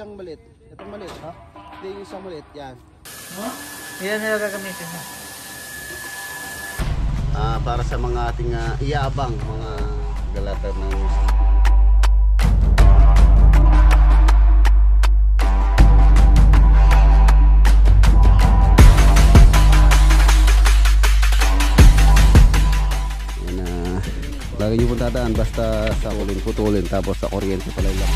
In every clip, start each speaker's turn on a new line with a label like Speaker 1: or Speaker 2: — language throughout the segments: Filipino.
Speaker 1: isang maliit. Itong maliit, ha? Hindi yung isang maliit, yan.
Speaker 2: Huh? Yan nila gagamitin mo.
Speaker 1: Para sa mga ating iabang, mga galata ng lagi nyo pong tataan, basta sa ulin putulin, tapos sa kuryente pala lang.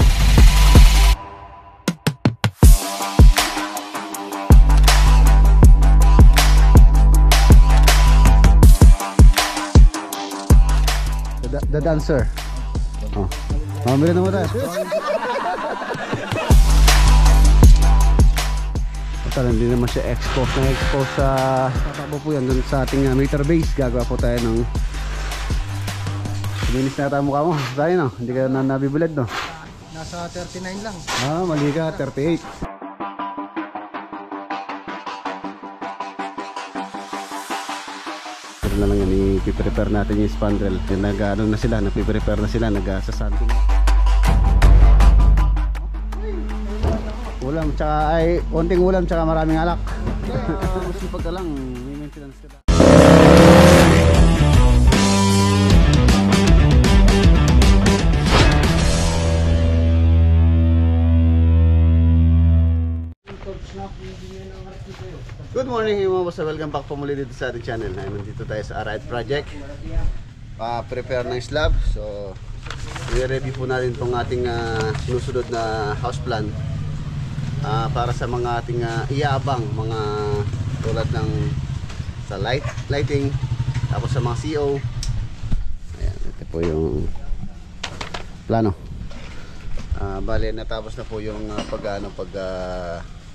Speaker 1: The dancer. Oh. Mamili naman tayo. Basta hindi naman siya expose sa tatakbo po yan dun sa ating meter base. Gagawa po tayo ng linis na tayo mukha mo. Sa'yo no? Hindi ka na nabibilad no?
Speaker 2: Nasa 39 lang.
Speaker 1: Mali ka, 38. Pero na lang yan, i-prepare natin yung spandrel. Nag-ano na sila, nag-prepare na sila, nag-sasanding. Ulam, tsaka ay, konting ulam, tsaka maraming alak. Masipag ka lang, may maintenance ka lang. Good morning mga boss, welcome back po muli dito sa ating channel. Nandito tayo sa Arayat Project, prepare ng slab. So i-review po natin itong ating sinusunod na house plan para sa mga ating iabang, mga tulad ng sa lighting, tapos sa mga CO. Ayan, ito po yung plano. Bale natapos na po yung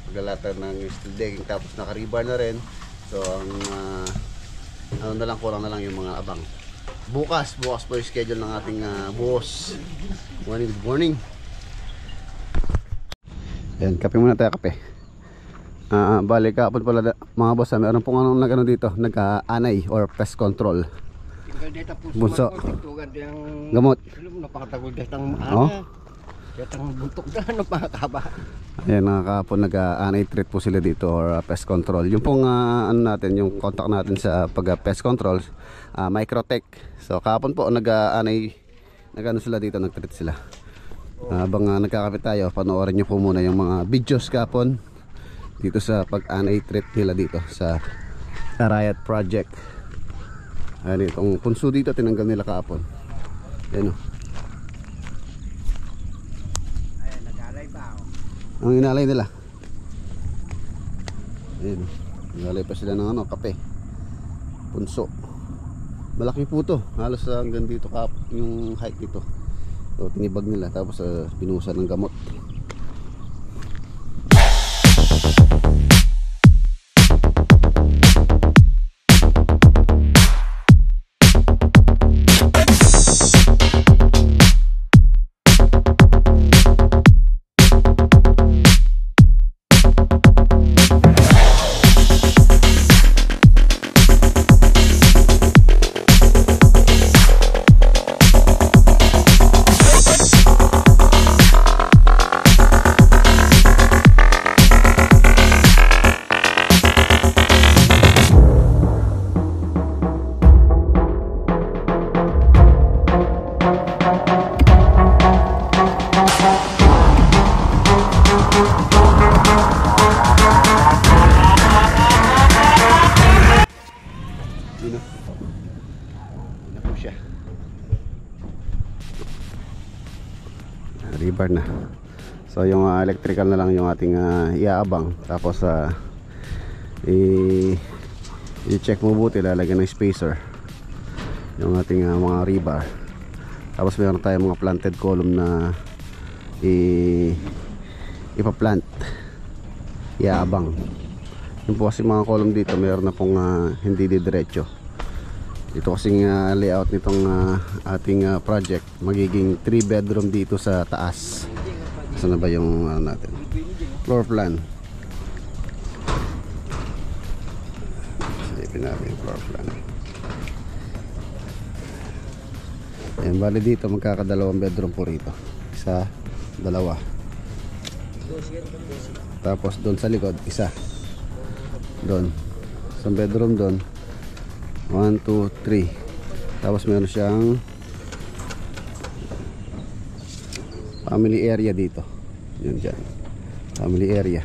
Speaker 1: paglalata ng steel decking, tapos naka-rebar na rin. So ang ano na lang, kulang na lang yung mga abang. Bukas po yung schedule ng ating boss. Good morning. Ayan, kape muna tayo, kape. Bale kapon pala mga boss, meron pong anong nag-ano dito, nag-anay or pest control. Bunso. Gamot.
Speaker 2: Napakatagol datang datang buntok na, napakahaba.
Speaker 1: Ayan, nakakapon nag-anay treat po sila dito or pest control. Yung pong ano natin, yung contact natin sa pag-pest control, Microtech. So kahapon po nag-anay, nag-ano sila dito, nag-treat sila. Habang nagkakapit tayo, panoorin nyo po muna yung mga videos kahapon dito sa pag-anay treat nila dito sa Arayat Project. Ayan, itong punso dito tinanggal nila kahapon. Ayan o. Ang inalay nila. Ayan, inalay pa sila ng ano, kape. Punso. Malaki po to, halos hanggang dito yung height dito. So tinibag nila, tapos pinusan ng gamot. Rebar na. So yung electrical na lang yung ating iaabang. Tapos i-check mo buti, lalagyan ng spacer yung ating mga rebar. Tapos meron tayong mga planted column na ipaplant, iaabang. Yung po kasi mga column dito meron na pong hindi didiretso. Ito kasing layout nitong ating project, magiging 3 bedroom dito sa taas. Saan na ba yung natin floor plan? Silipin natin yung floor plan. Ayan, bali dito magkakadalawang bedroom po rito. Isa, dalawa. Tapos doon sa likod, isa. Doon. Sa bedroom doon. 1, 2, 3. Tapos meron siyang family area dito. Yun dyan. Family area.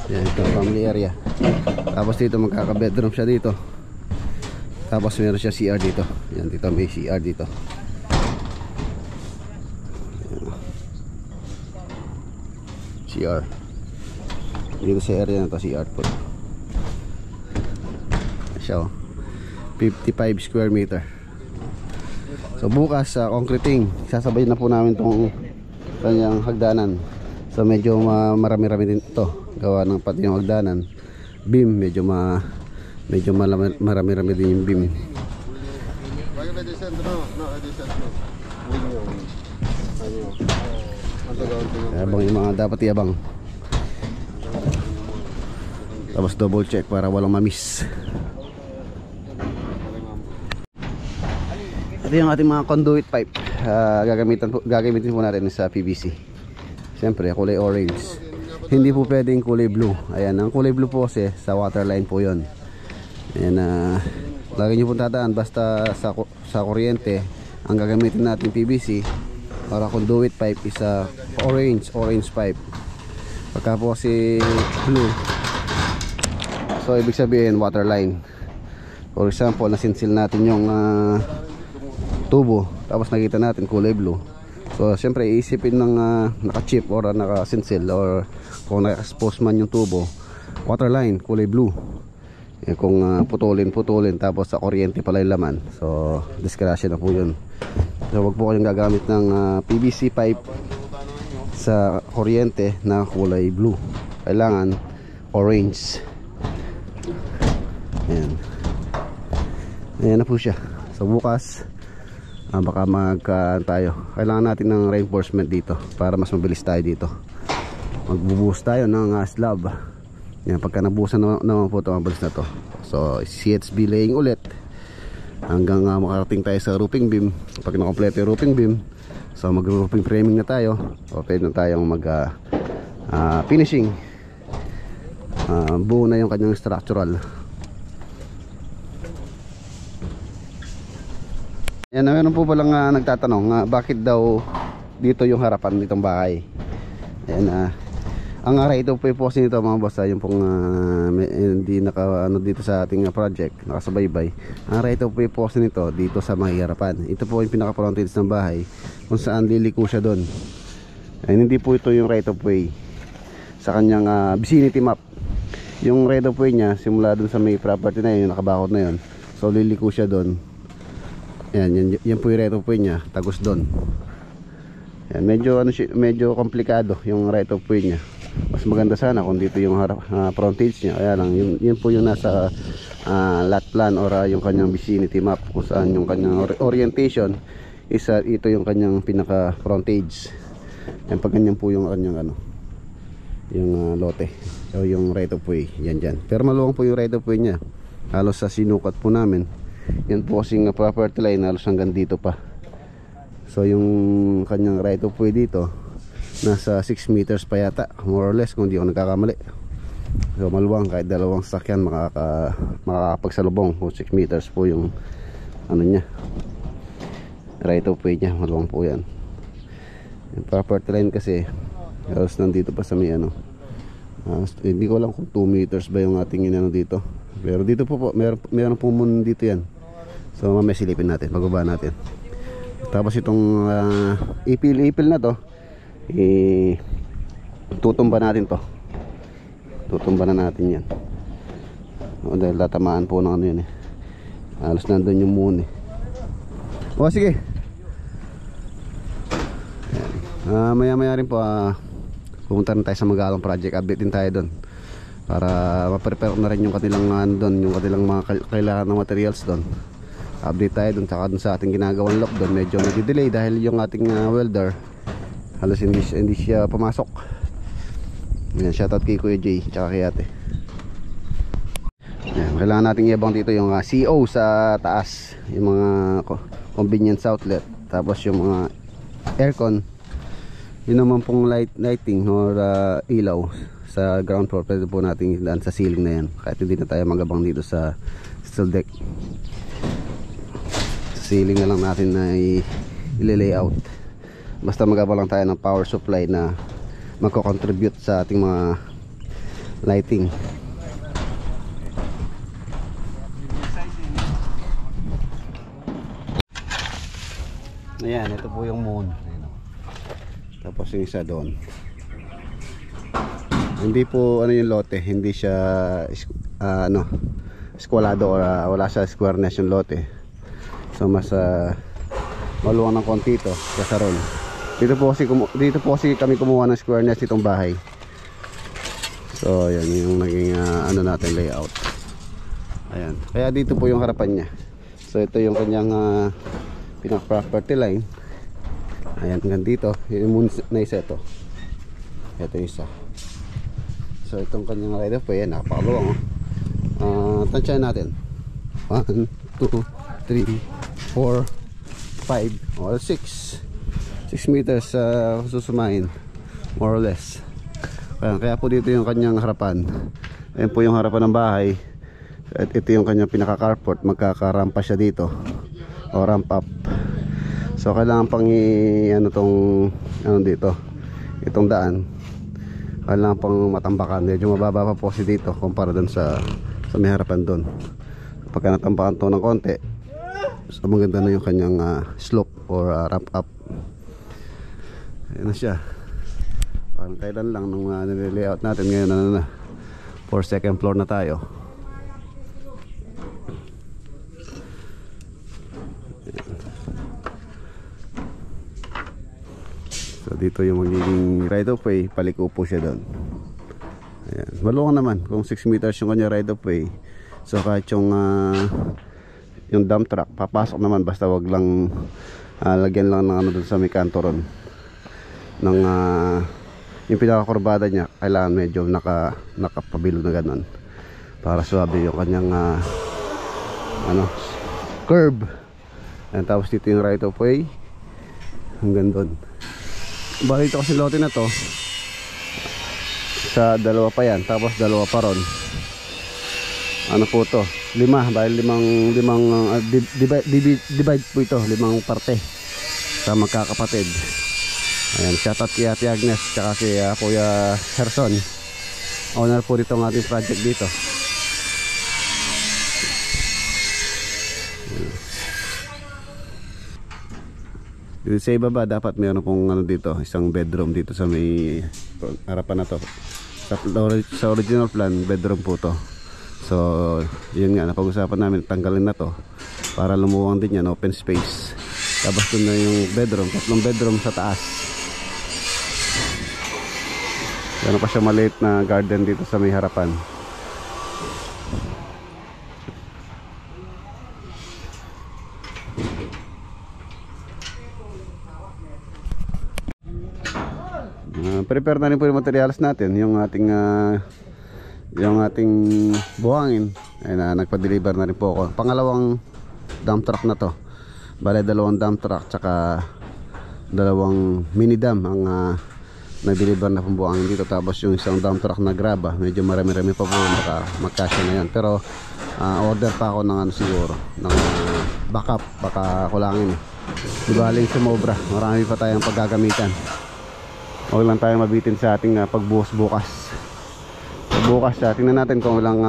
Speaker 1: Yan, ito family area. Tapos dito magkaka-bedroom siya dito. Tapos meron siya CR dito. Yan, dito may CR dito. CR. Dito sa area na to, CR po. Siya, 55 square meter. So bukas sa concreting, sasabay na po namin tong kanyang hagdanan. So medyo marami-rami din ito. Gawa ng pati yung hagdanan. Beam, medyo marami-rami din yung beam. Abang yung mga dapat iabang. Tapos double check para walang mamiss. Ito yung ating mga conduit pipe. Gagamitin po natin sa PVC. Siyempre kulay orange. Hindi po pwedeng kulay blue. Ayan, ang kulay blue po kasi sa waterline po yon. Ayan, lagi nyo po tatandaan, basta sa kuryente ang gagamitin natin PVC para conduit pipe is orange pipe. Pagka po si blue, so ibig sabihin waterline. For example, nasinsil natin yung tubo, tapos nakita natin kulay blue. So siyempre iisipin ng naka-chip or naka-sinsil or kung naka-expose man yung tubo, waterline, kulay blue. Kung putulin tapos sa kuryente pala yung laman, so discretion na po yun. So wag po kayong gagamit ng PVC pipe sa kuryente na kulay blue. Kailangan orange. Ayan na po siya. So bukas baka tayo, kailangan natin ng reinforcement dito para mas mabilis tayo dito. Magbubuhos tayo ng slab. Yan, pagka nabuhusan naman po ito, mabilis na to. So CHB laying ulit hanggang makarating tayo sa roofing beam. Pag nakompleto yung roofing beam, so mag roofing framing na tayo, o pwede na tayong mag finishing. Buo na yung kanyang structural. Yan, meron po palang nagtatanong bakit daw dito yung harapan nitong bahay. Yan, ang right of way po kasi nito mga boss, yung pong hindi ano dito sa ating project, nakasabaybay. Ang right of way po kasi nito dito sa may harapan. Ito po yung pinaka frontage ng bahay kung saan liliko siya doon. Ayun, hindi po ito yung right of way sa kanyang vicinity map. Yung right of way niya simula doon sa may property na yun, nakabakod na yun. So liliko siya doon. Yan po yung right of way niya, tagos doon. Yan, medyo komplikado yung right of way niya. Mas maganda sana kung dito yung frontage niya. Kaya lang, yun po yung nasa lot plan or yung kanyang vicinity map, kung saan yung kanyang orientation is ito yung kanyang pinaka frontage. Yan, pag ganyan po yung kanyang yung lote. So yung right of way, yan dyan. Pero maluwang po yung right of way niya. Halos sa sinukat po namin, yan po kasing property line halos hanggang dito pa. So yung kanyang right of way dito nasa 6 meters pa yata, more or less kung di ako nagkakamali. So maluwang, kahit dalawang sasakyan makakapagsalubong. 6 meters po yung niya, right of way niya, maluwang po yan. Yung property line kasi halos nandito pa sa may hindi ko alam kung 2 meters ba yung ating dito. Pero dito po meron po muna dito yan. So mamaya silipin natin, magbaba natin. Tapos itong ipil na to, tutumba natin to. Tutumba na natin yan. Dahil tatamaan po ng yun halos nandun yung moon O sige. Maya rin po pumunta na tayo sa Magalong project. Update din tayo doon para ma-prepare na rin yung kanilang yung kanilang mga kailangan ng materials doon. Update tayo doon, saka doon sa ating ginagawang lock doon, medyo nag-delay dahil yung ating welder halos hindi siya pumasok. Yan, shoutout kay Kuya Jay tsaka kay ate. Yan, kailangan nating iabang dito yung CO sa taas, yung mga convenience outlet. Tapos yung mga aircon, yun naman pong lighting or ilaw sa ground floor, pwede po natin daan sa ceiling na yan kahit hindi na tayo magabang dito sa steel deck. Sa ceiling na lang natin na i-layout, basta magabang lang tayo ng power supply na magko-contribute sa ating mga lighting. Ayan, ito po yung moon. Ayan. Tapos yung isa doon. Hindi po ano yung lote, hindi siya squalado or wala siya squareness yung lote. So mas maluwang ng konti ito sa ron. Dito po kasi kami kumuha ng squareness itong bahay. So yan yung naging natin layout. Ayan. Kaya dito po yung harapan niya. So ito yung kanyang pinaka-property line. Ayan, hanggang dito yung moon na isa ito. Ito yung isa. So itong kanyang right of way, napakaluwang. Tansyahan natin 1, 2, 3, 4, 5 or 6 meters susumain more or less. Kaya po dito yung kanyang harapan. Ayan po yung harapan ng bahay. At ito yung kanyang pinaka-carport. Magkakarampa siya dito o ramp up. So kailangan pang dito itong daan, kailangan pang matambakan. Medyo mababa pa po si dito kumpara dun sa may harapan dun. Pagka natambakan to ng konti, so maganda na yung kanyang slope or ramp up. Ayan na siya. Parang kailan lang nung nililayout natin. Ngayon for second floor na tayo. So dito yung magiging right of way, paliko po siya doon. Ayan. Maluwang naman kung 6 meters yung kanya right of way. So kahit yung dump truck papasok naman, basta wag lang lagyan lang ng doon sa may kanto ron ng yung pinakakurbada niya, kailangan medyo nakapabilo na ganun para suwabe yung kanyang curb. And tapos dito yung right of way hanggang doon. Bali ito kasi lote na to, sa dalawa pa yan, tapos dalawa pa ron. Ano po to? 5, dahil divide po ito, 5 parte sa magkakapatid. Ayan, shoutout kay Ate Agnes tsaka kay Kuya Herson, owner po dito ng ating project dito. Dito sa ibaba dapat meron pong dito, isang bedroom dito sa may harapan na to. Sa original plan, bedroom po to. So yun nga, napag-usapan namin, tanggalin na to para lumuwang din yan, open space. Tapos doon na yung bedroom, 3 bedroom sa taas. Meron pa siya maliit na garden dito sa may harapan. Prepare na rin po yung materials natin, yung ating buhangin. Ayun, nagpa-deliver na rin po ako. Pangalawang dump truck na to. Bale 2 dump truck tsaka 2 mini dam ang na-deliver na pong buhangin dito. Tapos yung isang dump truck na graba, medyo marami-rami pa po, baka magkasya na yan. Pero order pa ako ng siguro ng backup, baka kulangin. Di baling sumobra, marami pa tayong paggagamitan. Huwag lang tayo mabitin sa ating pagbuhos bukas. Bukas tingnan natin kung ilang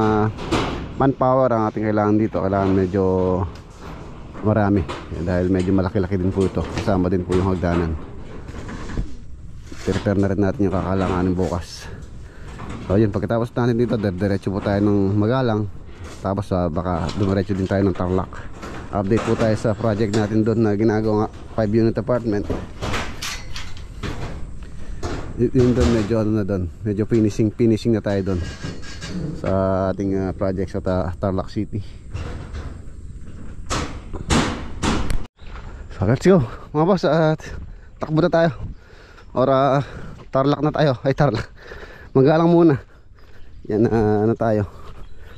Speaker 1: manpower ang ating kailangan dito. Kailangan medyo marami dahil medyo malaki-laki din po ito. Kasama din po yung hagdanan. I-prepare na rin natin yung kakailanganin bukas. So yun, pagkatapos natin dito, diretso po tayo ng Magalang. Tapos baka dumiretso din tayo ng Tarlac. Update po tayo sa project natin doon na ginagawa 5 unit apartment. Yun doon, medyo medyo finishing na tayo doon sa ating project sa Tarlac City. So let's go mga boss, at takbo na tayo or Tarlac na tayo. Ay, Tarlac, Magalang muna yan. Tayo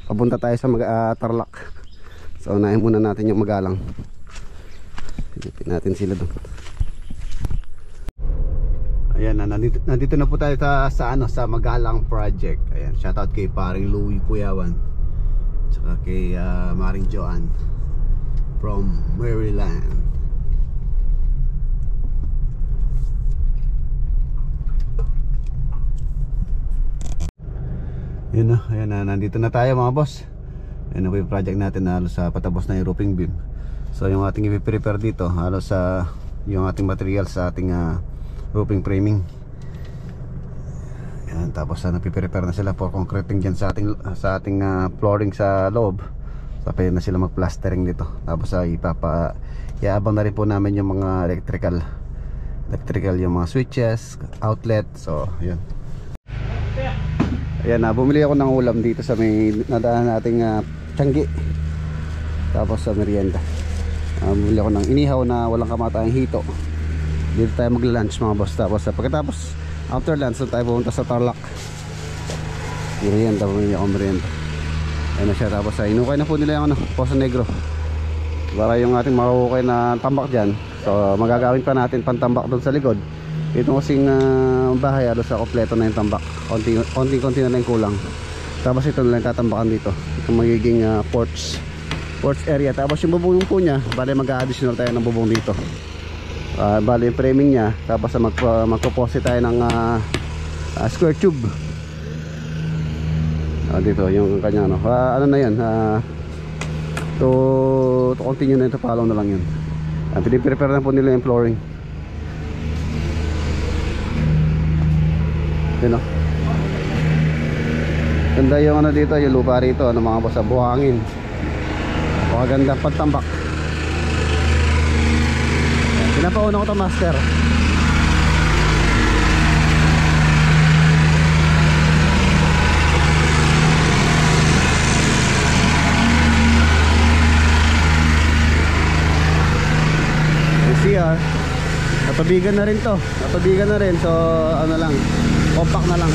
Speaker 1: papunta tayo sa Tarlac. So unahin muna natin yung Magalang. Silipin natin sila doon. Ayan, nandito na po tayo sa Magalang Project. Ayan, shoutout kay paring Louie Puyawan, tsaka kay Maring Joanne from Maryland. Yun na, ayan na, nandito na tayo mga boss. Ayan na po yung project natin na halos patapos na yung roofing beam. So yung ating i-prepare dito, halos yung ating material sa ating roofing framing. Ayan, tapos napiprepare na sila for concreting dyan sa ating flooring sa loob. So pwede na sila mag-plastering dito. Tapos iaabang na rin po namin yung mga electrical, yung mga switches, outlet. So yun. Ayan, bumili ako ng ulam dito sa may nadaan nating Tiangge. Tapos sa merienda, bumili ako ng inihaw na walang kamatayang hito. Dito tayo magla-lunch mga boss. Tapos pagkatapos after lunch tayo pupunta sa Tarlac. Merienda, bumili ako merienda. Ayan na siya. Tapos inukay na po nila yung Poso Negro para yung ating mahukay na tambak dyan. So magagawin pa natin pantambak doon sa likod. Ito kasing bahay halos kompleto na yung tambak. Konti na lang kulang. Tapos ito na lang tatambakan dito. Ito magiging porch area. Tapos yung bubong po niya, bale mag-additional tayo ng bubong dito. Bale yung framing niya. Tapos magpo-posit tayo ng square tube. Dito yung kanya ano na yan, to continue na ito, follow na lang yun. Piniprepare na po nila yung flooring. Yun o, ganda yung dito, yung lupa rito, mga boss, buhangin. Maganda pagtambak. Pinapauna ko ito master. CR natubigan na rin to, so ano lang, compact na lang.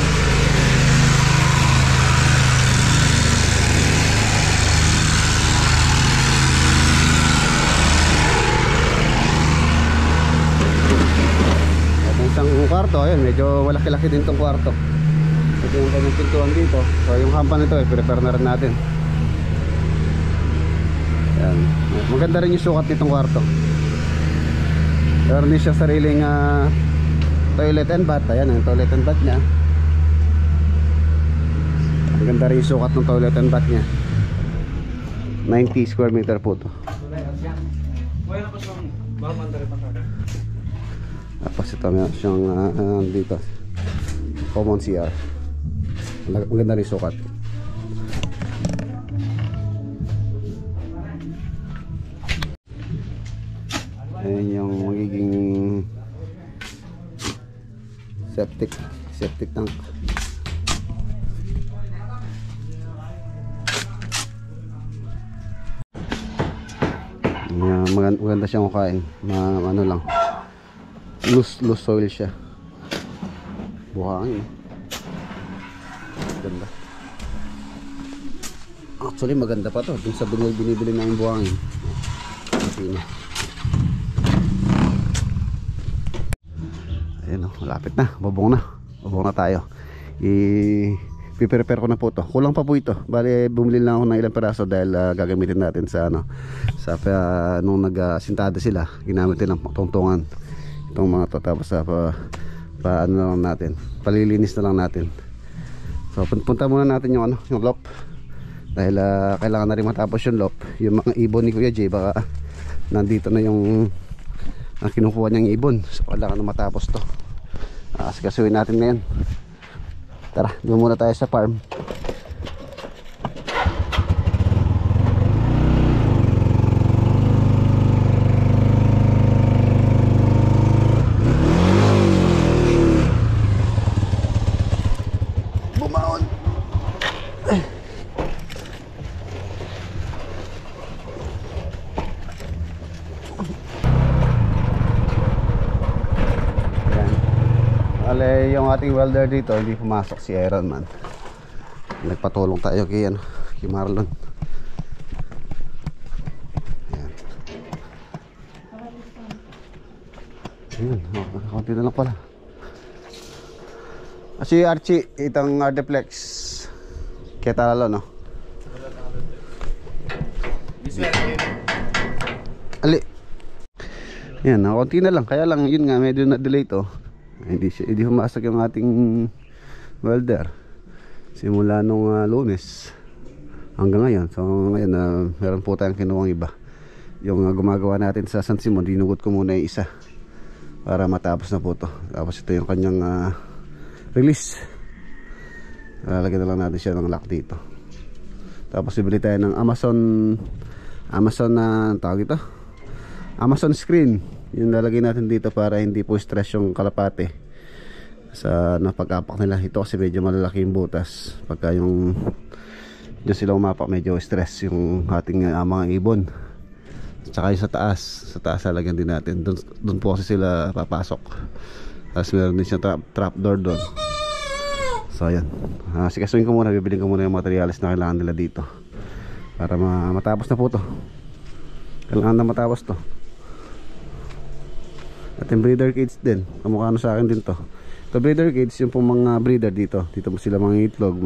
Speaker 1: At isang kwarto, ayun, medyo malaki-laki din tong kwarto. Ito yung kanyang pintuan dito. So yung hampa nito prepare na rin natin. Ayan. Maganda rin yung sukat nitong kwarto. Meron din siya sariling toilet and bath. Ayan ang toilet and bath nya. Ang ganda rin yung sukat ng toilet and bath nya. 90 square meter po to. Tapos ito meron siyang dito common CR. Ang ganda rin yung sukat. Ayan yung magiging septic tank. Maganda siyang kukain. Ano lang, loose soil siya. Buhangin. Ganda. Actually maganda pa to dun sa binibili namin buhangin. Sino? Ayan, malapit na, bubong na tayo. I-prepare ko na po to. Kulang pa po ito. Bale bumili lang ako ng ilang peraso dahil gagamitin natin sa nung nagsintada sila, ginamit nilang tungtungan itong mga to. Tapos ano na lang natin, palilinis na lang natin. So punta muna natin yung loft dahil kailangan na rin matapos yung loft. Yung mga ibon ni Kuya Jay baka nandito na yung kinukuha niyang ibon. So kailangan na matapos to. Asikasuhin natin ngayon. Tara, doon muna tayo sa farm. Bumaon. Yung ating welder dito hindi pumasok, si Aaron man. Nagpatulong tayo kay Marlon. Ayan. Ayun, konti na lang pala. Si Archie, itang Ardeflex. Kaya talalo, no? Ali. Yan, konti na lang. Kaya lang, yun nga, medyo na-delay to. Hindi humasok yung ating welder. Simula nung Lunes hanggang ngayon. So ngayon, meron po tayong kinuwang iba. Yung gumagawa natin sa San Simon, dinugot ko muna yung isa para matapos na po to. Tapos ito yung kanyang release. Lalagyan na lang natin siya ng lock dito. Tapos bibili tayo ng Amazon na tawag ito, Amazon screen. Yung lalagay natin dito para hindi po stress yung kalapate sa napag-apak nila. Ito kasi medyo malalaki yung butas. Pagka yung dyan sila umapak, medyo stress yung ating mga ibon. Tsaka yung sa taas lalagyan din natin. Doon po kasi sila papasok. Tapos meron din siya trap door doon. So ayan, sikasuin ko muna, bibiling ko muna yung materials na kailangan nila dito para matapos na po to. Kailangan na matapos to. At yung breeder cage din, kamukha sa akin din to. Ito breeder cage, yung pong mga breeder dito mo sila mga itlog,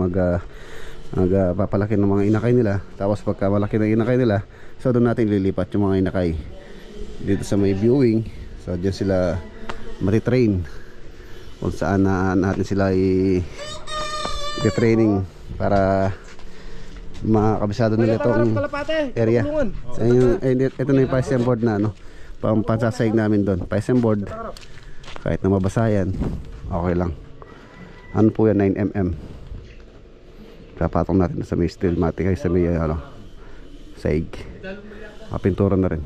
Speaker 1: papalaki ng mga inakay nila. Tapos pagka malaki ng inakay nila, so doon natin lilipat yung mga inakay dito sa may viewing. So dyan sila matitrain kung saan natin sila i-training para makakabisado nila itong area. So, ito na yung PSM board na pansasayig namin doon. PSM board, kahit na mabasa yan, okay lang. Ano po yan, 9mm. Kapatong natin sa may steel matic ay sa may saig. Pintura na rin.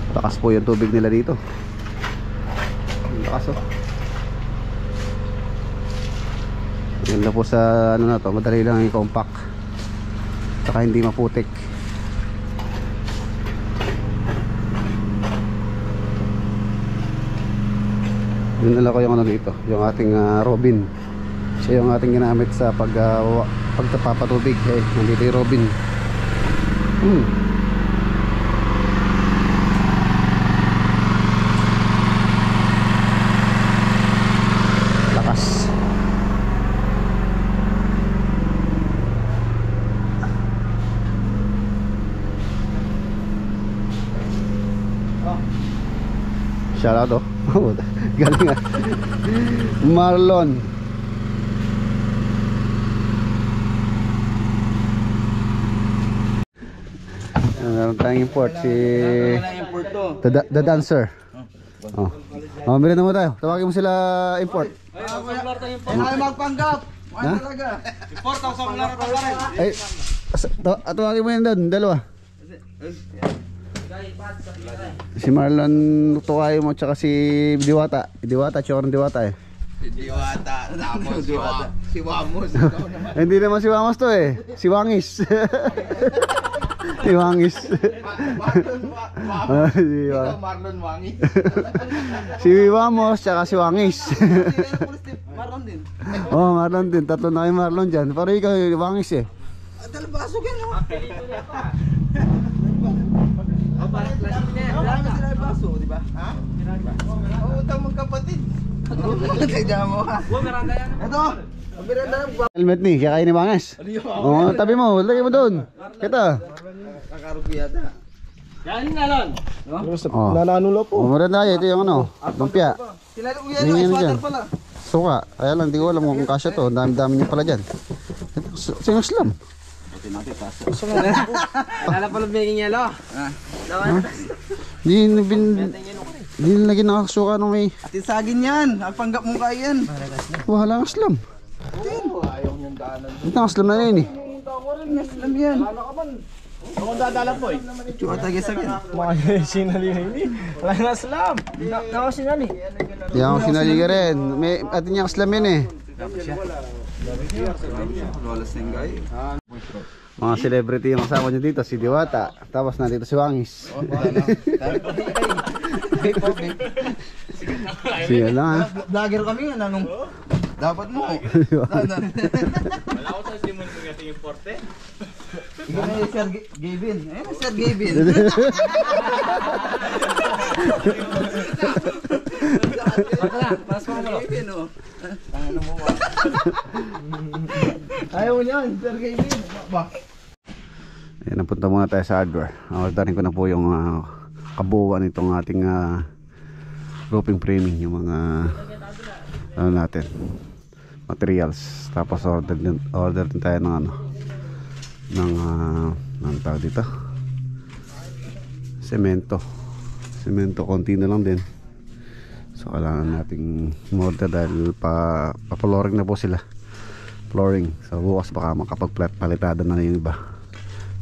Speaker 1: Lakas po yung tubig nila dito. Lakas Ganda po sa na to, madali lang yung compact. Saka hindi maputik. Yun nila ko yung dito, yung ating Robin. Siya yung ating ginamit sa pagpapatubig. Nandito yung Robin. Lakas. Shout out galing Marlon. Meron tayong import si The Dancer. Meron mo tayo. Tawagin mo sila import.
Speaker 2: Ay magpanggap. Talaga. Import sa mga
Speaker 1: ay tawagin mo yan doon, dalawa. Si Marlon Tukayo mo tsaka si Diwata. Diwata, Choron Diwata
Speaker 2: Diwata, tapos si Wamos.
Speaker 1: Hindi naman si Wamos to si Wangis. Si Wangis.
Speaker 2: Marlon Wangis.
Speaker 1: Si Wamos tsaka si Wangis.
Speaker 2: Marlon din.
Speaker 1: Marlon din. Tatlo na kayo Marlon dyan. Pero ikaw Wangis
Speaker 2: Dalbaso yan Marami sila yung baso, di ba? Ha? Oo, utang magkapatid. Tignan mo ha. Ito, Miranda ng
Speaker 1: helmet ni, kaya kayo ni Banges. Tabi mo, lagay mo doon. Kita.
Speaker 2: kakarupi yata.
Speaker 3: Galing na lon.
Speaker 1: Nananulo po. Miranda kayo, ito yung lumpia.
Speaker 2: Sila yung yan, swatter pala.
Speaker 1: Suka, kaya lang, di ko alam kung kasya to. Dami-dami niya pala dyan. Sino slam?
Speaker 3: Wala pala baking yellow.
Speaker 1: Hindi lagi nakakasuka nung may
Speaker 2: Atin sagin yan, ang panggap mo kaya yan.
Speaker 1: walang aslam.
Speaker 2: Ayaw niyong daanan.
Speaker 1: Ito ang aslam na yun
Speaker 2: Aslam yan.
Speaker 3: Ako dadala po
Speaker 2: Chuha tagay sagin.
Speaker 3: Mga sinali na hindi. Wala na slam. Nako sinali.
Speaker 1: Di ako sinaliga rin. May atin yung aslam yun
Speaker 2: Lolas ng guy.
Speaker 1: Mga celebrity yung kasama nyo dito, si Diwata. Tapos nandito si Wangis. Siya lang
Speaker 2: Vlogger kami yan, anong Dapat mo.
Speaker 3: Wala ko sa simon kung ito yung porte.
Speaker 2: Ikaw na yung Sir Gavin. Eh, Sir Gavin.
Speaker 3: Bakla, pas mo mo.
Speaker 2: Gavin, oh.
Speaker 3: Ano mo ba?
Speaker 2: Ayaw mo niyan, Sir Gavin. Ba?
Speaker 1: Ayan, napunta muna tayo sa hardware. Orderin ko na po yung kabuuan itong ating roofing framing, yung mga ano natin, materials. Tapos order din tayo ng ng tawag dito, semento, konti na lang din. So kailangan nating order dahil pa-flooring na po sila, flooring. So bukas baka makapagpalitada na yung iba.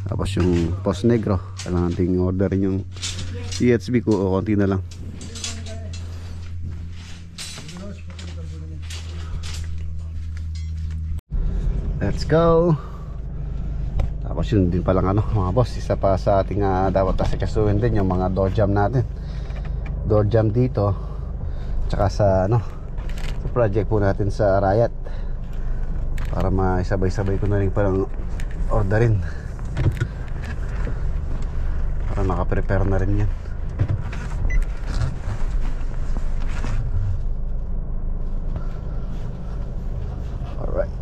Speaker 1: Tapos yung post negro, kailangan nating orderin yung EHB ko, konti na lang. Let's go. Tapos yun din palang mga boss, isa pa sa ating dapat asikasuhin din yung mga door jam natin. Door jam dito, tsaka sa sa project po natin sa Riot, para maisabay-sabay ko na rin palang orderin, para naka-prepare na rin yan. Alright.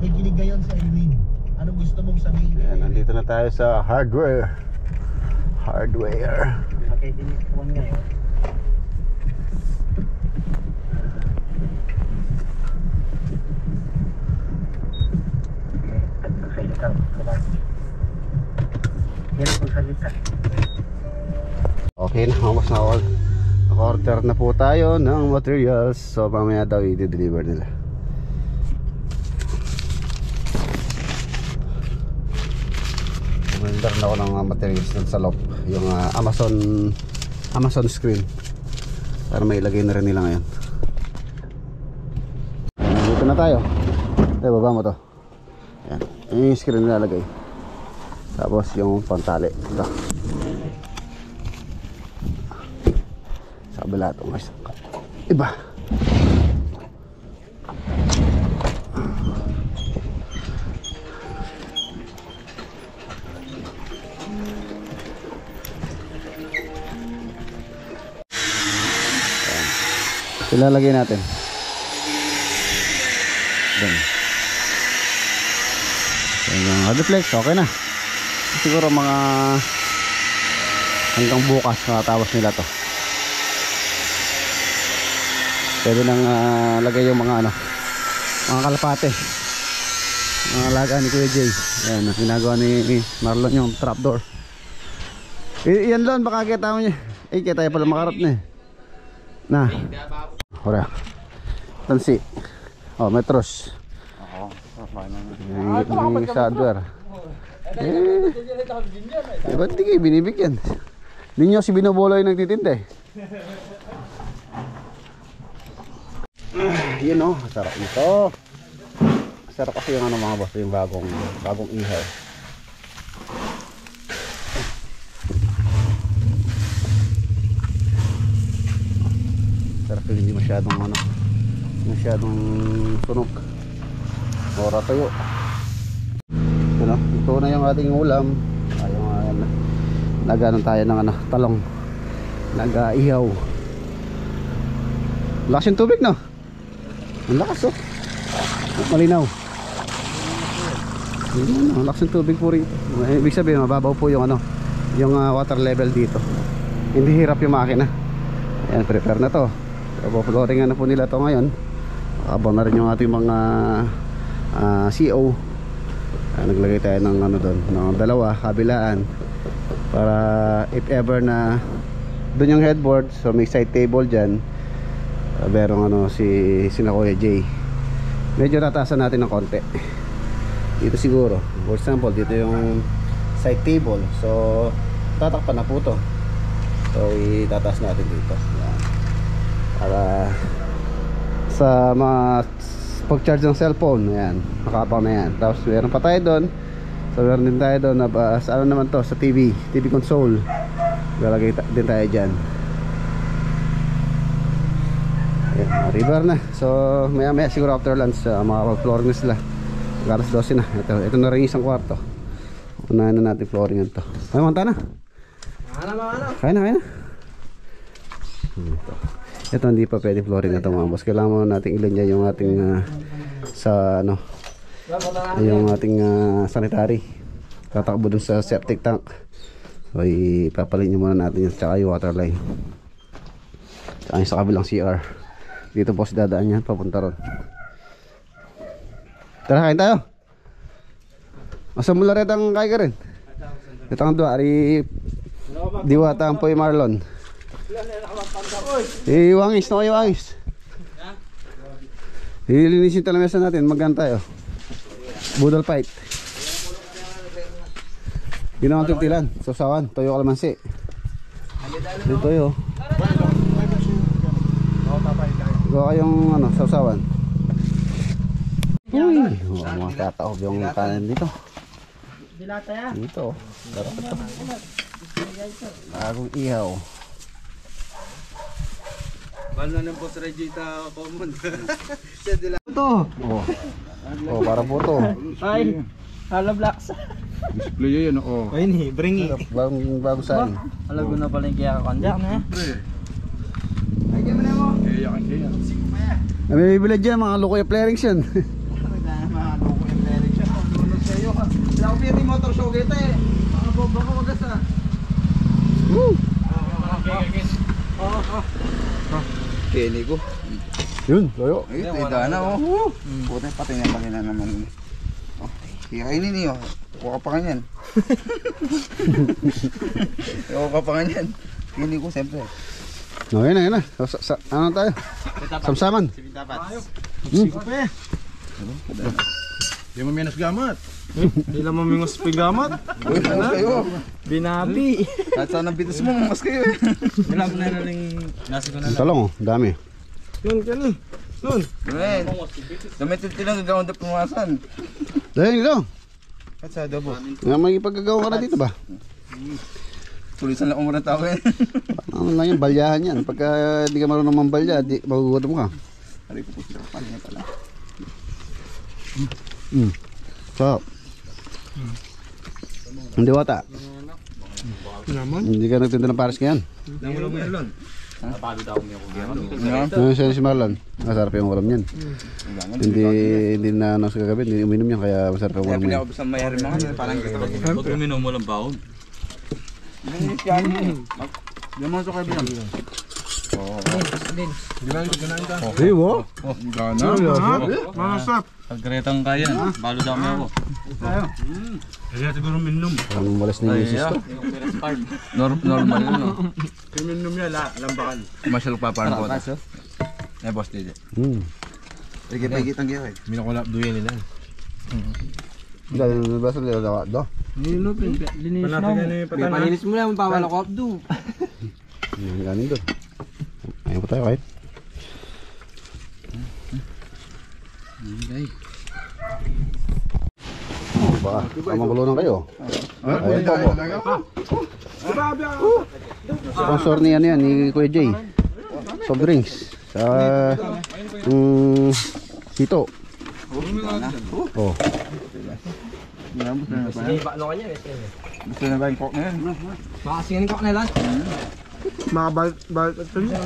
Speaker 2: Nakikinig ngayon sa Ewing. Anong gusto mong sabihin?
Speaker 1: Ayan, nandito na tayo sa hardware.
Speaker 2: Nakikinig ko ngayon.
Speaker 1: Okay na, mas naka-order na po tayo ng materials. So mamaya daw i-deliver nila. Order na ako ng materials dun sa loob, yung Amazon screen, para may ilagay na rin nila ngayon. Dito na tayo. Baba mo to. Ayan, yung screen nilalagay. Tapos yung pantali ito sa kabila ito, guys. Iba. Ilalagay natin. Doon. Yung hardflex, okay na. Siguro mga hanggang bukas matapos nila to. Pwede nang lagay yung mga mga kalapate, mga alaga ni Kuya Jay. Ayan, ginagawa ni Marlon yung trapdoor. Yan lang, baka kita mo niya. Kita tayo pala makarap na na. Ora. Tansi. Oh, metros. Oo. Yung sa hardware. Ba't hindi kayo binibigyan? Hindi nyo si Binobolo yung nagtitinda eh. Yun o, sarap ito. Sarap kasi yung mga boss, yung bagong ihaw. Sarap yun, hindi masyadong sunog. Ora tayo. Ito na yung ating ulam. Naganon tayo ng talong. Nag-ihaw. Lakas yung tubig, no? Ang lakas, oh. Malinaw. Ang lakas yung tubig po rito. Ibig sabihin, mababaw po yung yung water level dito. Hindi hirap yung makina. Ayan, prepare na to. Flooringan na po nila to ngayon. Abang na rin yung ating mga CO. Naglagay tayo ng doon, ng dalawa kabilaan, para if ever na doon yung headboard, so may side table dyan, merong sina Kuya Jay. Medyo nataasan natin ng konti dito siguro. For example, dito yung side table, so tatakpan na po to. So itataas natin dito. Yan. Para sa mga pag-charge ng cellphone. Ayan, nakapaw na yan. Tapos meron pa tayo doon. So meron din tayo doon na sa ano naman to, sa TV console. Lalagay din tayo dyan. Ayan, river na. So maya maya siguro after lunch makapag-flooring na sila. Alas 12 na. Ito na rin isang kwarto. Unahan na natin flooringan to. Ay, manta na. Kaya na. Ito hindi pa pwede flooring na ito mga boss. Kailangan mo natin ilinya yung ating sa ano, yung ating sanitary. Tatakbo dun sa septic tank. So ipapalit nyo muna natin yun. Tsaka yung water line. Tsaka yung sa kabilang CR. Dito po si dadaan yan. Papunta ron. Tara, kain tayo. Masa mula rin ang kaya ka rin. Ito ang dua. Diwata ang Poy Marlon. Iwangis na kayo, iwangis. Ilinisin talamesa natin. Maganda tayo. Budol fight. Ginawang tiltilan. Sausawan. Toyo kalamansi. Ito toyo. Gawa kayong ano, sausawan. Uy, mga kataob yung kanan dito. Dito. Dapat ito. Bagong ihaw.
Speaker 2: Bala ng boss Regita common.
Speaker 1: Ito. Oh, para po ito.
Speaker 3: Ay, Hala Blacks.
Speaker 4: Display yun, oo.
Speaker 3: O yun bring it.
Speaker 1: Bagong saing.
Speaker 3: Alago na pala yung kaya kakandak na.
Speaker 4: Kaya kan kaya.
Speaker 1: May bibili dyan mga Lukoy Flarings yan.
Speaker 2: Wala ko yung motor show kita eh. Mga boba ko wagas ah.
Speaker 1: Woo!
Speaker 2: Kenny ko.
Speaker 1: Yun, toyo.
Speaker 2: Ito na oh. Puta pati niya pati na naman. Oh, kikainin niyo. Kuha pa kanyan. Kuha pa kanyan. Kenny ko siyempre.
Speaker 1: Okay na. Ano tayo? Samsaman.
Speaker 4: Di mo minus gamat.
Speaker 3: Hindi lang mamingos pigamat.
Speaker 2: Uy, mas kayo.
Speaker 3: Binabi.
Speaker 2: Kahit saan ang bitas mo, mas kayo eh.
Speaker 3: Wala ko na naling nasi ko na lang.
Speaker 1: Talong, dami.
Speaker 3: Yun, kani. Yun.
Speaker 2: Eh, gamitin lang gagawin na pumasan.
Speaker 1: Dahil nito.
Speaker 2: Kahit sa adobo.
Speaker 1: May pagkagawa ka na dito ba?
Speaker 2: Tulisan lang umurang tao eh.
Speaker 1: Ano lang yan, balyahan yan. Pagka di ka marunong mambalya, magugutom ka.
Speaker 2: Aray ko po sila kapal niya pala.
Speaker 1: So, hindi wata.
Speaker 3: Naman.
Speaker 1: Hindi ka nagtinda ng pares ka yan.
Speaker 2: Nangulo mo yan.
Speaker 1: Ano siya si Marlon? Masarap yung ulam yan. Hindi na ano sa kagabi, hindi uminom yan kaya masarap yung
Speaker 2: Kaya
Speaker 1: ulam yan.
Speaker 2: pinakabos ang mayari mga parang
Speaker 3: Huwag uminom mo lang baon.
Speaker 2: Diyan mo sa kabilang.
Speaker 1: Hey, wo?
Speaker 4: Gana.
Speaker 3: Masarap.
Speaker 5: Pagkretang kaya, balo dami ako.
Speaker 3: Kaya siguro minom.
Speaker 1: Anong malas na yung sisto?
Speaker 2: Normal yun no.
Speaker 3: Minom niya, lambakan.
Speaker 2: Masyal pa parang kota. Eh boss DJ. Pagkit ang gawin.
Speaker 3: Minakulap duyan nila.
Speaker 1: Dahil basta nila daw do.
Speaker 3: Linis na mo. Palinis mo lang, bawal ako abdo.
Speaker 1: Hindi ganin doon. Ayun po tayo kahit. Ba, magulo na kayo. Ayun po. Sponsor niya yan ni Kuya Jay. Soft drinks. Sa Sito. Oh.
Speaker 2: Gusto na ba yung coke na yan?
Speaker 3: Makasingin ko na lang. Mga balt at tuloy.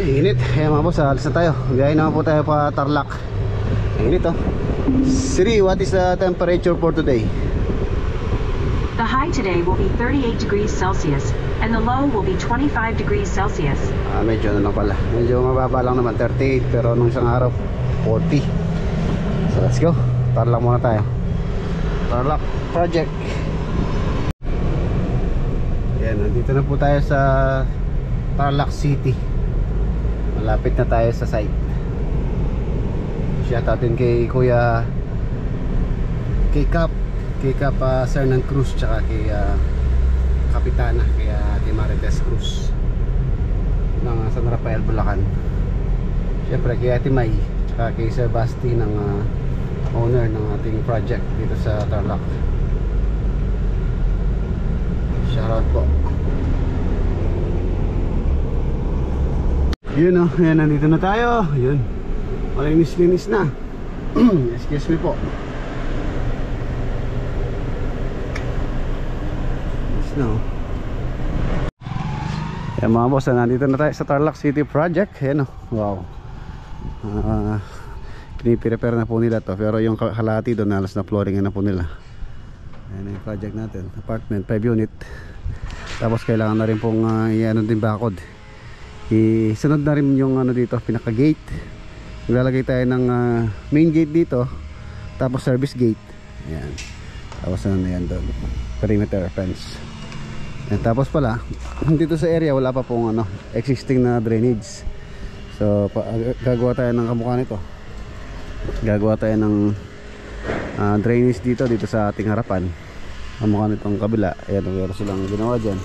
Speaker 1: Init. Ayan mga boss, alis na tayo. Biyahin naman po tayo pa Tarlac. Init oh. Siri, what is the temperature for today?
Speaker 6: The high today will be 38 degrees Celsius, and the low will be 25 degrees Celsius.
Speaker 1: Medyo ano lang pala. Medyo mababa lang naman, 38. Pero nung isang araw, 40. So let's go. Tarlac muna tayo. Tarlac project. Yan, nandito na po tayo sa Tarlac City. Malapit na tayo sa site. Shout out din kay Kuya, kay kay Kapa Sernan Cruz tsaka kay Kapitana, kay Marites Cruz ng San Rafael, Bulacan. Siyempre kay Ate May tsaka kay Sir Basti ng owner ng ating project dito sa Tarlac. Shoutout po. Yun o, yan, nandito na tayo. Yun, malinis-linis na. Excuse me po. Linis na o. Yan mga boss, nandito na tayo sa Tarlac City Project. Yan o, wow. Piniprepare na po nila to, pero yung kalahati doon halos na flooring na po nila. Yan yung project natin, apartment 5 unit. Tapos kailangan na rin pong i-ano din bakod. Isunod na rin yung ano dito, pinaka gate. Maglalagay tayo ng main gate dito, tapos service gate. Ayan. Tapos ano na yan doon, perimeter fence. Ayan. Tapos pala dito sa area wala pa pong ano, existing na drainage. So gagawa tayo ng kamukha nito. Gagawa tayo ng drainage dito sa ating harapan. Kamukha nitong kabila. Ayan, meron silang ginawa dyan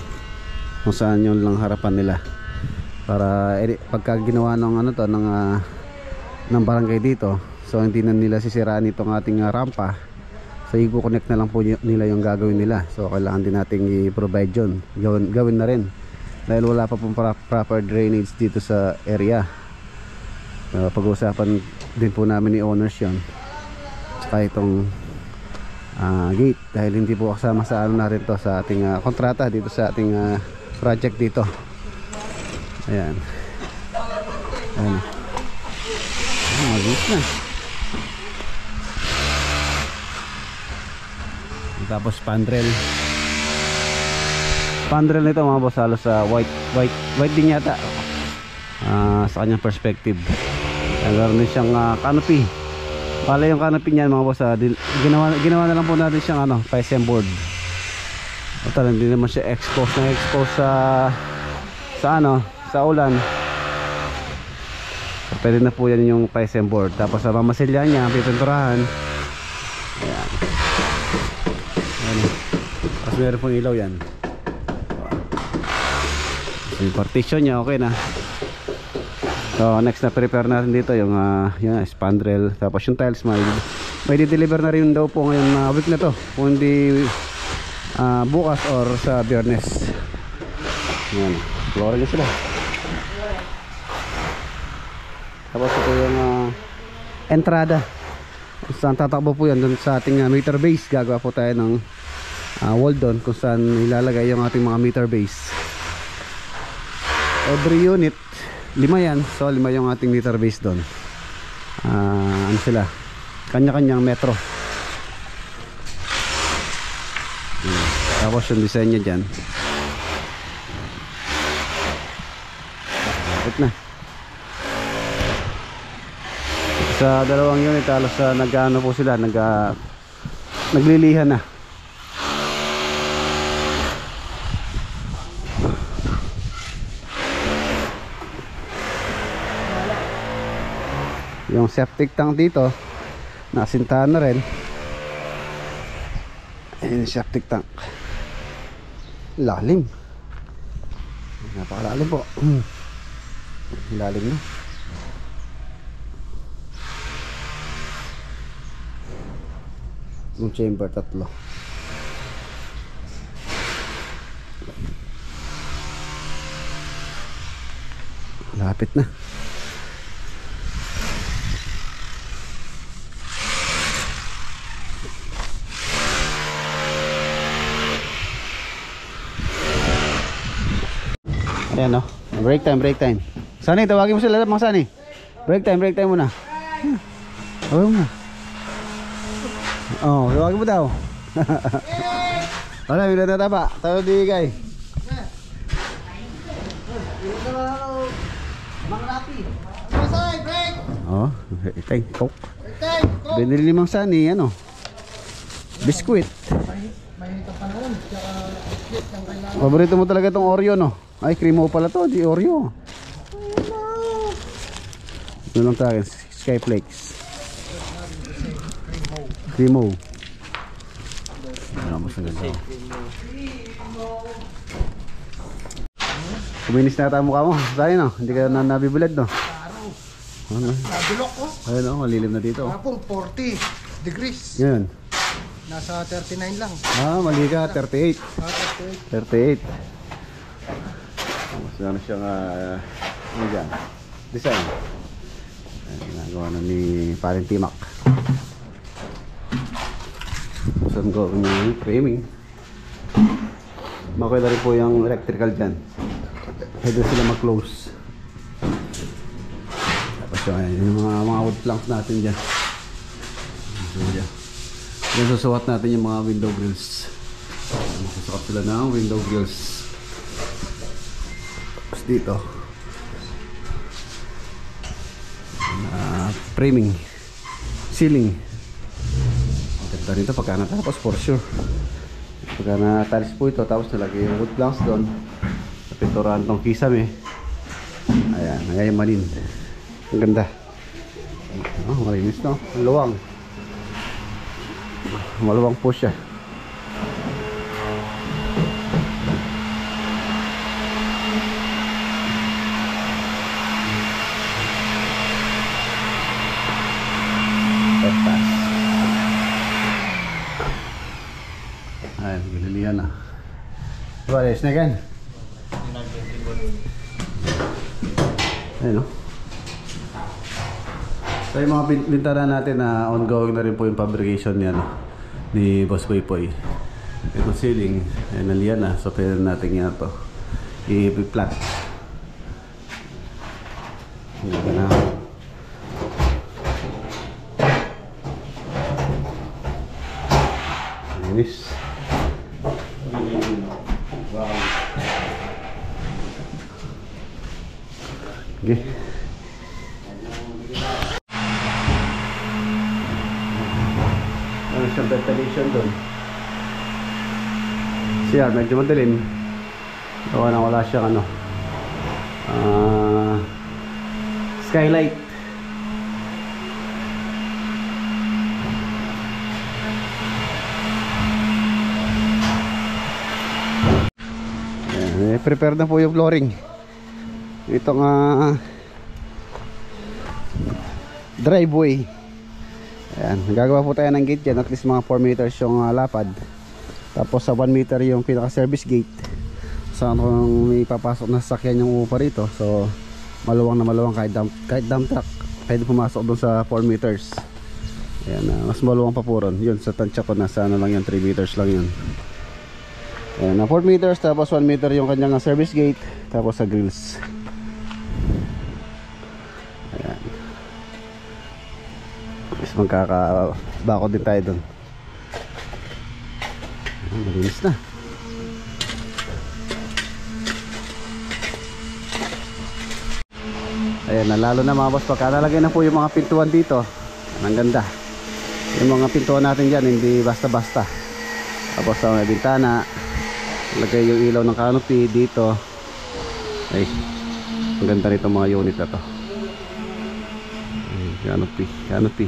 Speaker 1: kung saan yung lang harapan nila, para pagka ginawa ng ano to ng barangay dito, so hindi na nila sisiraan itong ating rampa. So i-connect na lang po nila yung gagawin nila. So kailangan din nating i-provide yun, gawin na rin, dahil wala pa pong proper drainage dito sa area. Pag-uusapan din po namin ni owners yun, saka itong gate, dahil hindi po kasama sa ano natin to, sa ating kontrata dito sa ating project dito. Ayan. Ayan. Malis na. Tapos pandrel nito mga boss, halos white din yata sa kanyang perspective. Meron din siyang canopy. Pala yung canopy niyan mga boss, ginawa na lang po natin siyang ano, PSM board. O talagang hindi naman siya expose sa ulan. So, pwede na po yan yung PSM board. Tapos sa mamasilya niya, pipinturahan. Ayan. Ayan. Tapos meron pong ilaw yan. So, yung partition niya okay na. So next na prepare natin dito yung spandrel. Tapos yung tiles may di-deliver na rin daw po ngayon week na to, kung hindi bukas or sa Biyernes. Ayan, flooring sila. Tapos ito yung entrada, saan tatakbo po yan, dun sa ating meter base. Gagawa po tayo ng wall doon kung saan ilalagay yung ating mga meter base. Every unit 5 yan, so 5 yung ating meter base doon. Ano sila, kanya-kanyang metro. Tapos yung design nya dyan, ito na. Sa dalawang unit halos nag-ano po sila, naglilihan na. Yung septic tank dito nasintahan na rin. Ayan yung septic tank, lalim, napakalalim po. Lalim na. Yung chamber 3. Lapit na. Ayan o, break time. Sani, tawagin mo sila mga Sani. Break time muna. Tawagin mo na. Oh, tawagin mo daw. Wala, may natatapa. Tayo di kay. Oh, break Coke. Binili ni Mang Sani, ano, biskuit. Paborito mo talaga itong Oreo, no? Ay, Cremo pala to, di Oreo. Ano lang tayo, Skyflakes. Cremo. Ano, mas ganda. Kuminis na ata ang mukha mo. Sa'yo no? Hindi ka na nabibulad no? Ano?
Speaker 2: Nabulok ko.
Speaker 1: Ayun no, malilim na dito.
Speaker 2: Kapong 40 degrees.
Speaker 1: Yan.
Speaker 2: Nasa 39 lang.
Speaker 1: Mali ka, 38.
Speaker 2: 38.
Speaker 1: 38. Mas ano siyang ano dyan? Design. Ayan, ginagawa na ni Paring Timak. Saan ko yung framing. Makuha na rin po yung electrical dyan. Pwede sila mag-close. Tapos yung mga wood planks natin dyan. Yan, susukat natin yung mga window grills. Susukat sila ng window grills. Tapos dito framing, ceiling. Maganda rito pagka natapos for sure. Pagka na-tiles po ito, tapos nalagay yung wood planks doon. Napinturahan tong kisame. Ayan, nagayamalin. Ang ganda. Malinis no? Ang luwang. Maluwang po siya. Ayan, ginilihan na. Diba, ayos na yan? Ayan no? So yung mga bintana natin na ongoing na rin po yung fabrication niya no? Ni Boss Boypoy. Itong ceiling, ayan, nalihan na. So pwede natin yan to i-flat. Ayan na. Linis. Wow. Okay. Ano siyang ventilation doon? Siya, medyo madilim. Gawa na wala siyang ano. Skylight. Prepare na po yung flooring. Itong driveway. Ayan, gagawa po tayo ng gate dyan. At least mga 4 meters yung lapad. Tapos sa 1 meter yung pinaka service gate. Saan kung may papasok na sasakyan yung upa rito. So maluwang na maluwang kahit dump truck. Pwede pumasok doon sa 4 meters. Ayan, mas maluwang pa po ron. Yun, sa tansya ko nasa ano lang yan, 3 meters lang yun. Ayan, na 4 meters, tapos 1 meter yung kanyang service gate, tapos sa grills. Ayan. Tapos magkakabako din tayo dun. Ayan, malinis na. Ayan, lalo na mga boss, pagka nalagay na po yung mga pintuan dito. Ang ganda. Yung mga pintuan natin dyan, hindi basta-basta. Tapos sa mga bintana, lagay yung ilaw ng canopy dito. Ay, ang ganda nito mga unit na to. Canopy.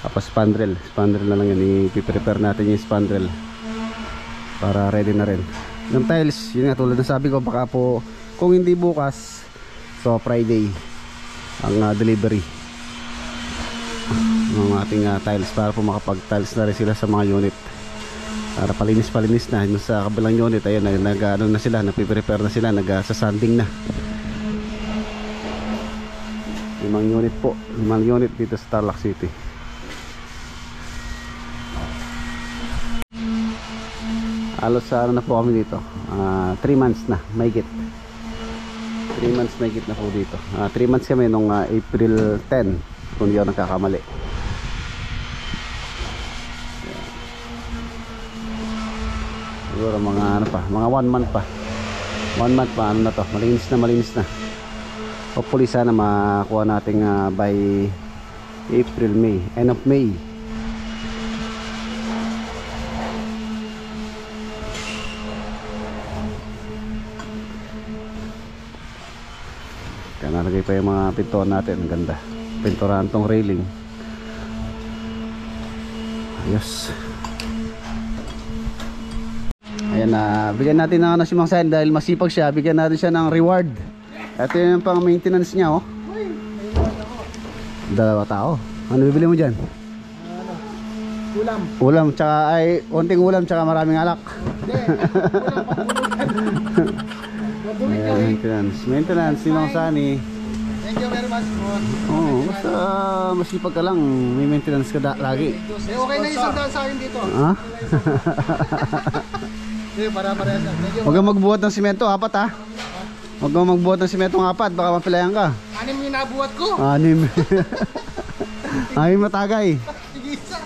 Speaker 1: Tapos spandrel na lang yan. I-prepare natin yung spandrel para ready na rin. Yung tiles, yun nga tulad na sabi ko, baka po kung hindi bukas, so Friday ang delivery ng ating tiles para po makapag tiles na rin sila sa mga unit. Para palinis na yung sa kabilang unit. Ayun, nag-ano na sila, nagpe-prepare na sila, nag-sasanding na. 5 unit po, 5 unit dito sa Tarlac City. Halos sa ano na po kami dito, 3 months na, mahigit 3 months mahigit na po dito. 3 months kami nung April 10 kung di ako nagkakamali. Siguro mga ano pa, mga 1 month pa. 1 month pa, ano na to, malinis na. Hopefully sana makakuha natin by April, May, end of May. Kaya nalagay pa yung mga pintuan natin, ang ganda. Pinturahan tong railing. Ayos. Ayan na, bigyan natin ng si Mang Sayan dahil masipag siya, bigyan natin siya ng reward. Ito yung pang maintenance niya, oh. 2 tao. Ano bibili mo dyan?
Speaker 2: Ulam.
Speaker 1: Ulam, tsaka ay konting ulam, tsaka maraming alak. Maintenance si Mang Sani.
Speaker 2: Thank you very much, boss.
Speaker 1: Oo, basta masipag ka lang, may maintenance ka lagi.
Speaker 2: Okay na isang daan sa akin dito.
Speaker 1: Ha?
Speaker 2: Para-para yan.
Speaker 1: Huwag kang magbuhat ng simento, 4 ha? Huwag kang magbuhat ng simento ng 4, baka mapilayan ka.
Speaker 2: 6 yung nabuhat ko.
Speaker 1: 6. Ay matagay.
Speaker 2: Sige, isa.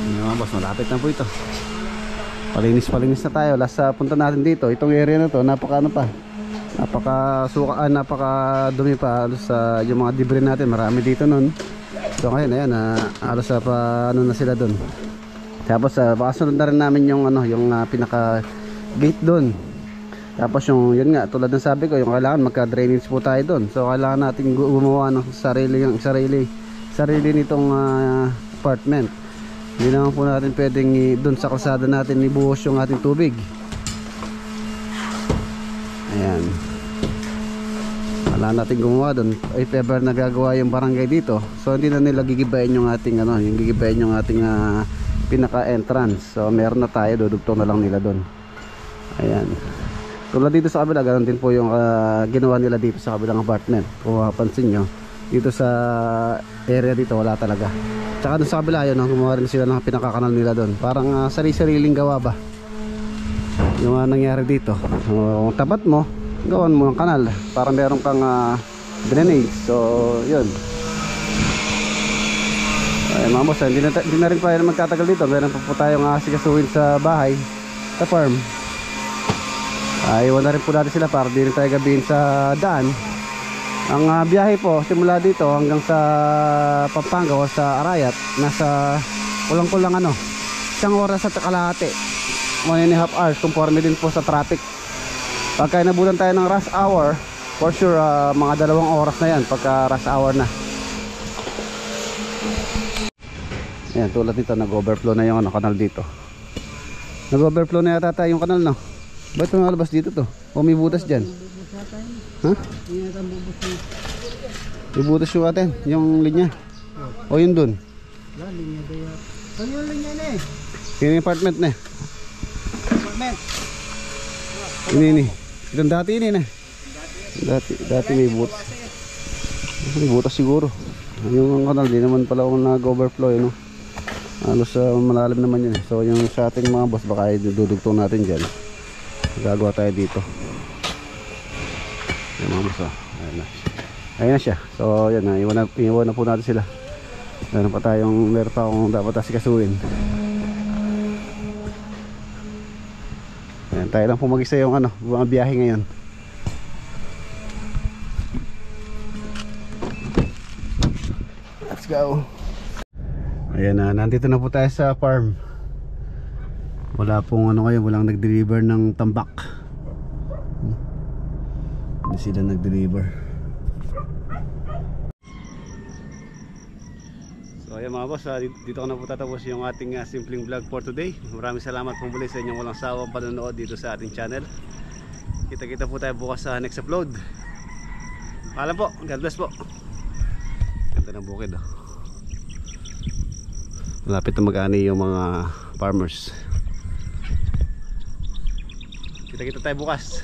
Speaker 1: Yung mga boss, malapit na po ito. Palinis na tayo. Last punta natin dito, itong area na to, napaka dumi pa. Halos yung mga debris natin, marami dito nun. So ngayon, ayan, halos ano na sila dun. Tapos baka sunod na rin namin yung yung pinaka gate dun. Tapos yung yun nga, tulad ng sabi ko, yung kailangan magka-drainage po tayo dun. So kailangan natin gumawa ng sarili nitong apartment. Hindi naman po natin pwedeng dun sa kalsada natin ibuhos yung ating tubig. Ayan. Wala natin gumawa dun. If ever nagagawa yung barangay dito, so hindi na nila gigibayin yung ating yung ating pinaka-entrance. So meron na tayo, dudugtong na lang nila dun. Ayan. Tulad dito sa kabila, ganoon din po yung ginawa nila dito sa kabilang apartment. Kung mapapansin nyo, dito sa area dito wala talaga. Tsaka dun sa kabila, yun, gumawa rin sila ng pinakakanal nila doon. Parang sarili-sariling gawa ba yung nangyari dito. Kung tapat mo, gawan mo ng kanal para meron kang drainage. So yun. Ay mga boss, hindi na rin pa magtatagal dito. Meron pa po tayong asikasuhin sa bahay, sa farm. Iwan na rin po natin sila para di rin tayo gabihin sa daan. Ang biyahe po simula dito hanggang sa Pampanga o sa Arayat, nasa kulang-kulang 1 oras at kalahati, 1.5 hours, conforme din po sa traffic. Pagka inabutan tayo ng rush hour, for sure mga 2 oras na yan pagka rush hour na. Ayan, tulad nito, nag-overflow na yung kanal dito. Nag-overflow na yata tayo yung kanal, no? Ba't lumalabas dito to? O may butas dyan? Ha? May butas yung atin, yung linya. O yun dun?
Speaker 2: Saan yung linya na eh?
Speaker 1: Yun yung apartment na eh.
Speaker 2: Apartment.
Speaker 1: Ini. Itong dati ini na. Dati may butas. May butas siguro. Yung kanal, di naman pala kung nag-overflow yun, no? Halos malalim naman yun. So yung sa ating mga boss, baka dudugtong natin dyan. Gagawa tayo dito. Yan mga boss, ayun na siya. So yan, iwan na po natin sila. Meron pa akong dapat asikasuhin. Ayan, tayo lang po mag-isa yung mga biyahe ngayon. Let's go. Ayan na, nandito na po tayo sa farm. Wala pong ngayon, walang nag-deliver ng tambak. Hindi sila nag-deliver. So ayan mga boss, dito ko na po tatapos yung ating simpleng vlog for today. Maraming salamat po muli sa inyong walang sawang panonood dito sa ating channel. Kita-kita po tayo bukas sa next upload. Paalam po, God bless po. Ganda ng bukid, oh. Malapit na mag-ani yung mga farmers. Kita-kita tayo bukas.